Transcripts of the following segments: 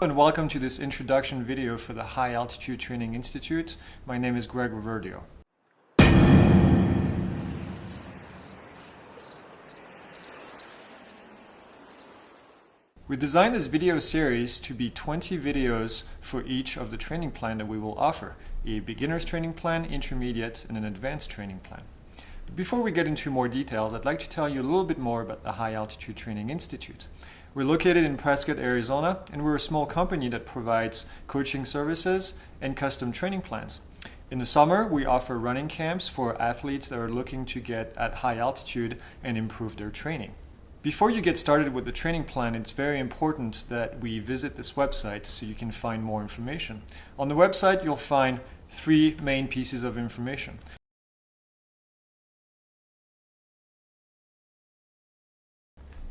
And welcome to this introduction video for the High Altitude Training Institute. My name is Greg Reverdio. We designed this video series to be 20 videos for each of the training plan that we will offer: a beginner's training plan, intermediate, and an advanced training plan. But before we get into more details, I'd like to tell you a little bit more about the High Altitude Training Institute. We're located in Prescott, Arizona, and we're a small company that provides coaching services and custom training plans. In the summer, we offer running camps for athletes that are looking to get at high altitude and improve their training. Before you get started with the training plan, it's very important that we visit this website so you can find more information. On the website, you'll find three main pieces of information.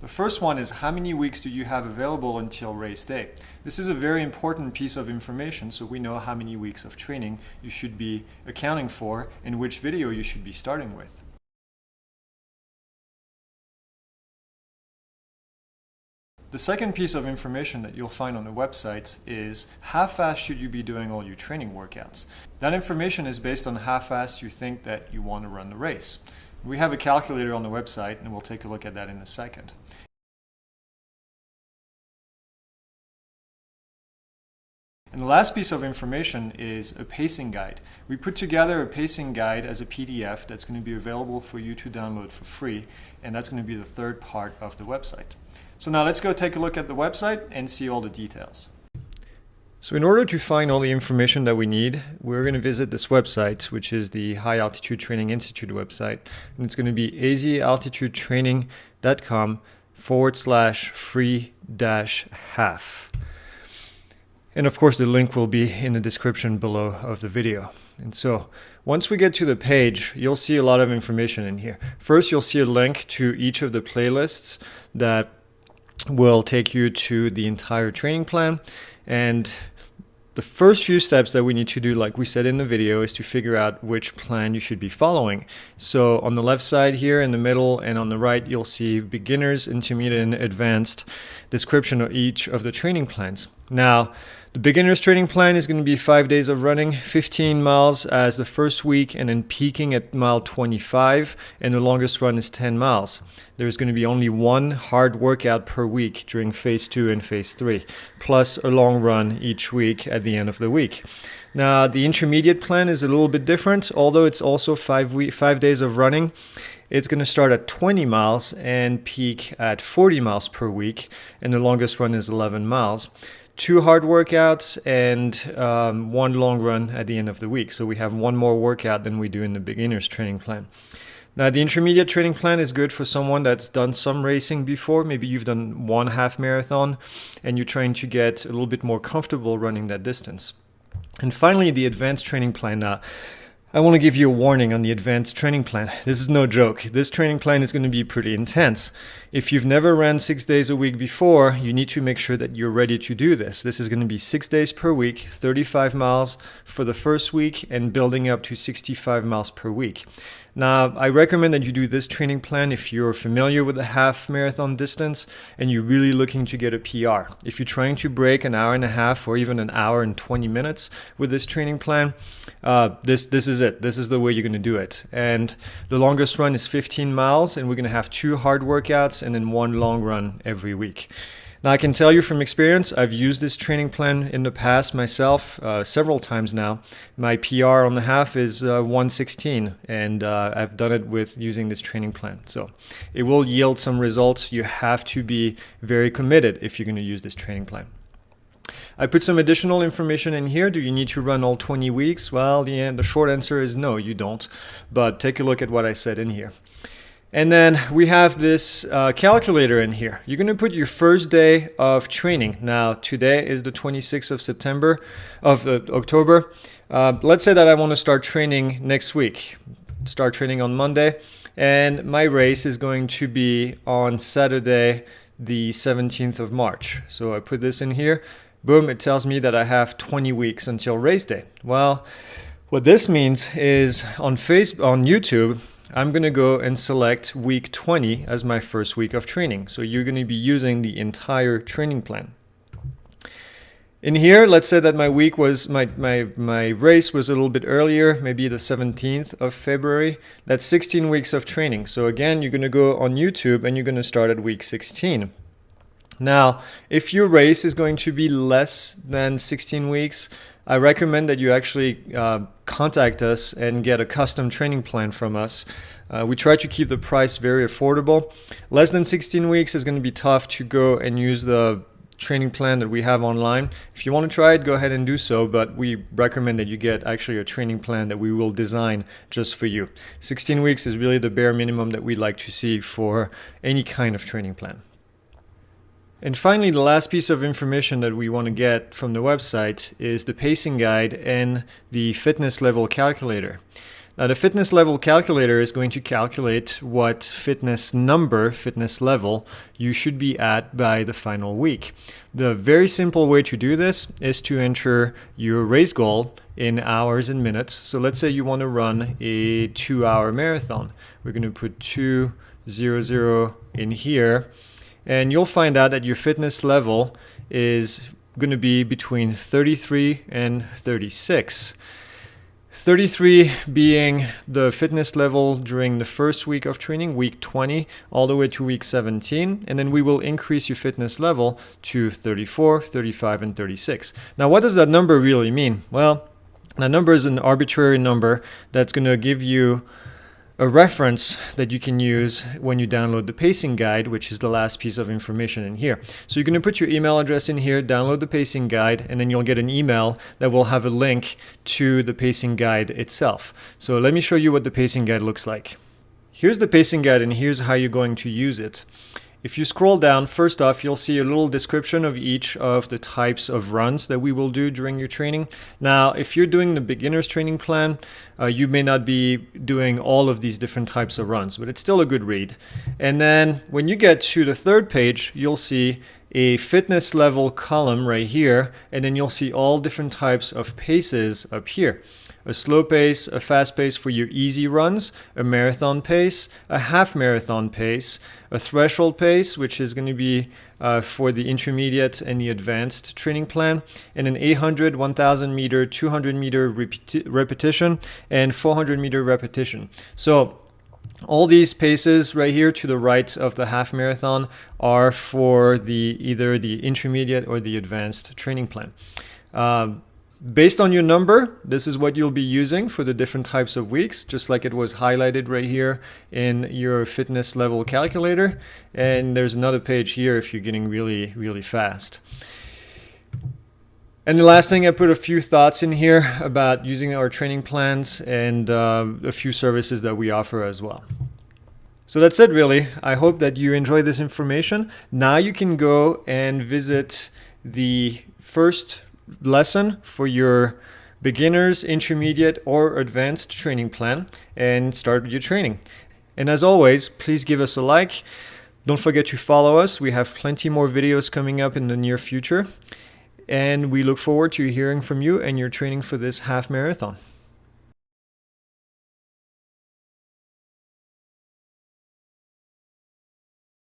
The first one is how many weeks do you have available until race day. This is a very important piece of information, so we know how many weeks of training you should be accounting for and which video you should be starting with. The second piece of information that you'll find on the website is how fast should you be doing all your training workouts. That information is based on how fast you think that you want to run the race. We have a calculator on the website, and we'll take a look at that in a second. And the last piece of information is a pacing guide. We put together a pacing guide as a PDF that's going to be available for you to download for free, and that's going to be the third part of the website. So now let's go take a look at the website and see all the details. So in order to find all the information that we need, we're going to visit this website, which is the High Altitude Training Institute website. And it's going to be azaltitudetraining.com/free-half. And of course, the link will be in the description below of the video. And so once we get to the page, you'll see a lot of information in here. First, you'll see a link to each of the playlists that will take you to the entire training plan. And the first few steps that we need to do, like we said in the video, is to figure out which plan you should be following. So on the left side here, in the middle, and on the right, you'll see beginners, intermediate, and advanced description of each of the training plans. Now, the beginner's training plan is going to be 5 days of running, 15 miles as the first week, and then peaking at mile 25, and the longest run is 10 miles. There's going to be only one hard workout per week during phase 2 and phase 3, plus a long run each week at the end of the week. Now, the intermediate plan is a little bit different, although it's also 5 days of running. It's going to start at 20 miles and peak at 40 miles per week, and the longest run is 11 miles. 2 hard workouts and 1 long run at the end of the week. So we have 1 more workout than we do in the beginner's training plan. Now, the intermediate training plan is good for someone that's done some racing before. Maybe you've done 1 half marathon and you're trying to get a little bit more comfortable running that distance. And finally, the advanced training plan. Now, I want to give you a warning on the advanced training plan. This is no joke. This training plan is going to be pretty intense. If you've never ran 6 days a week before, you need to make sure that you're ready to do this. This is going to be 6 days per week, 35 miles for the first week, and building up to 65 miles per week. Now, I recommend that you do this training plan if you're familiar with the half marathon distance and you're really looking to get a PR. If you're trying to break an hour and a half or even an hour and 20 minutes with this training plan, this is it. This is the way you're going to do it. And the longest run is 15 miles, and we're going to have 2 hard workouts and then 1 long run every week. Now, I can tell you from experience, I've used this training plan in the past myself several times now. My PR on the half is 1:16, and I've done it with using this training plan. So it will yield some results. You have to be very committed if you're going to use this training plan. I put some additional information in here. Do you need to run all 20 weeks? Well, the short answer is no, you don't. But take a look at what I said in here. And then we have this calculator in here. You're going to put your first day of training. Now, today is the 26th of October. Let's say that I want to start training next week. Start training on Monday. And my race is going to be on Saturday, the 17th of March. So I put this in here. Boom, it tells me that I have 20 weeks until race day. Well, what this means is on YouTube, I'm going to go and select week 20 as my first week of training. So you're going to be using the entire training plan. In here, let's say that my week was, my race was a little bit earlier, maybe the 17th of February. That's 16 weeks of training. So again, you're going to go on YouTube and you're going to start at week 16. Now, if your race is going to be less than 16 weeks, I recommend that you actually contact us and get a custom training plan from us. We try to keep the price very affordable. Less than 16 weeks is going to be tough to go and use the training plan that we have online. If you want to try it, go ahead and do so, but we recommend that you get actually a training plan that we will design just for you. 16 weeks is really the bare minimum that we'd like to see for any kind of training plan. And finally, the last piece of information that we want to get from the website is the pacing guide and the fitness level calculator. Now, the fitness level calculator is going to calculate what fitness number, fitness level, you should be at by the final week. The very simple way to do this is to enter your race goal in hours and minutes. So let's say you want to run a 2-hour marathon. We're going to put 2:00 in here, and you'll find out that your fitness level is going to be between 33 and 36. 33 being the fitness level during the first week of training, week 20, all the way to week 17. And then we will increase your fitness level to 34, 35, and 36. Now, what does that number really mean? Well, that number is an arbitrary number that's going to give you a reference that you can use when you download the pacing guide, which is the last piece of information in here. So you're going to put your email address in here, download the pacing guide, and then you'll get an email that will have a link to the pacing guide itself. So let me show you what the pacing guide looks like. Here's the pacing guide, and here's how you're going to use it. If you scroll down, first off, you'll see a little description of each of the types of runs that we will do during your training. Now, if you're doing the beginner's training plan, you may not be doing all of these different types of runs, but it's still a good read. And then when you get to the third page, you'll see a fitness level column right here, and then you'll see all different types of paces up here. A slow pace, a fast pace for your easy runs, a marathon pace, a half marathon pace, a threshold pace, which is going to be for the intermediate and the advanced training plan, and an 800, 1000 meter, 200 meter repetition, and 400 meter repetition. So all these paces right here to the right of the half marathon are for either the intermediate or the advanced training plan. Based on your number, this is what you'll be using for the different types of weeks, just like it was highlighted right here in your fitness level calculator. And there's another page here if you're getting really, really fast. And the last thing, I put a few thoughts in here about using our training plans and a few services that we offer as well. So that's it, really. I hope that you enjoyed this information. Now you can go and visit the first lesson for your beginners, intermediate, or advanced training plan and start your training. And as always, please give us a like. Don't forget to follow us. We have plenty more videos coming up in the near future. And we look forward to hearing from you and your training for this half marathon.